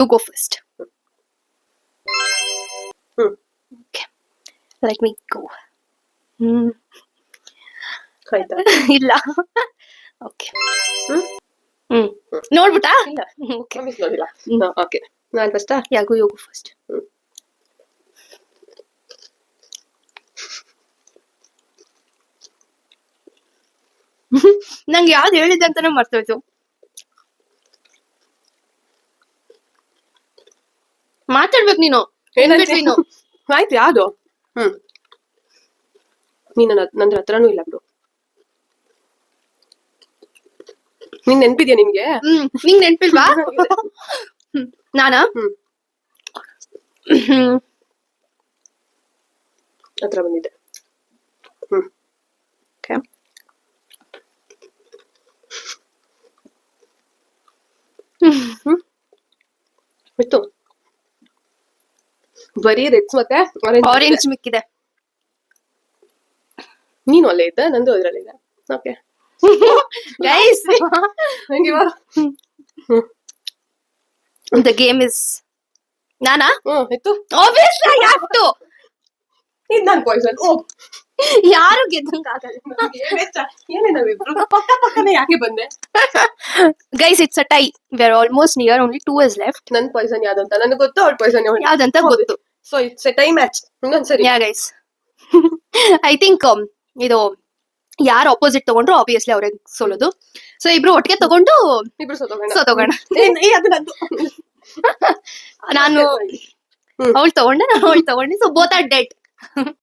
You go first. Hmm Okay. Let me go. Hmm. ಆಯ್ತಾ? ಇಲ್ಲ. Okay. ಹ್ಮ್ ಹ್ಮ್. ನೋಡ್ಬಿಟ್ಟಾ? ಇಲ್ಲ Okay. Miss ನೋಡಿಲ್ಲ. ಓಕೆ ನಾನು ಫಸ್ಟಾ? Yeah, you go first. ನಂಗೆ ಯಾವ್ದು ಹೇಳಿದೆ ಅಂತಾನೆ ಮರ್ತೋಯ್ತು. ಮಾತಾಡ್ಬೇಕು ನೀನು. ಏನಂತ? ಆಯ್ತು ಯಾವ್ದು? ನೀನು ನನ್ನ ಹತ್ರನೂ ಇಲ್ಲ ಬಿಡು. ನಿನ್ ನೆನ್ಪಿದ್ಯಾ ನಿನ್ಗೆ? ನಿಂಗ್ ನೆನ್ಪಿಲ್ವಾ? ನಾನಾ? ಹತ್ರ ಬಂದಿದ್ದೆ. Okay. ಇತ್ತು ಬರೀ ರೆಡ್ಸ್ ಮತ್ತೆ ಆರೆಂಜ್ ಮಿಕ್ಕಿದೆ. ನೀನು ಅಲ್ಲೇ ಇದ್ದ, ನಂದು ಅದ್ರಲ್ಲೇ ಇದೆ. Okay guys, the game is ನಾನಾ? ಇತ್ತು Obviously I have to. ಇದು ನನ್ ಪಾಯ್ಸನ್. ಯಾರು ಗೆದ್ದಂಗ ಆಗಲ್ಲ. ಏನೇ ನಾವಿಬ್ರು ಪಕ್ಕನೆ ಯಾಕೆ ಬಂದೆ? Guys, it's a tie. We are almost near. Only 2 is left. ನನ್ ಪಾಯ್ಸನ್ ಯಾವ್ದಂತ ನನಗೆ ಗೊತ್ತು, ಅವ್ಳ ಪಾಯ್ಸನ್ ಯಾವ್ದಂತ ಗೊತ್ತು. So it's A tie match. ಇನ್ನೊಂದ್ಸರಿ. Yeah, guys. I think ಇದು ಯಾರು ಅಪೋಸಿಟ್ ತಗೊಂಡ್ರು ಆಬ್ವಿಯಸ್ಲಿ ಅವ್ರಿಗೆ ಸೋಲೋದು. ಸೊ ಇಬ್ರು ಒಟ್ಟಿಗೆ ತಗೊಂಡು ಇಬ್ರು ಸೋತೋಗೋಣ. ಅದು ನಂದು. ನಾನು ಅವಳು ತಗೊಂಡೆ, ನಾನು ಅವಳು ತಗೊಂಡೆ. So both are dead.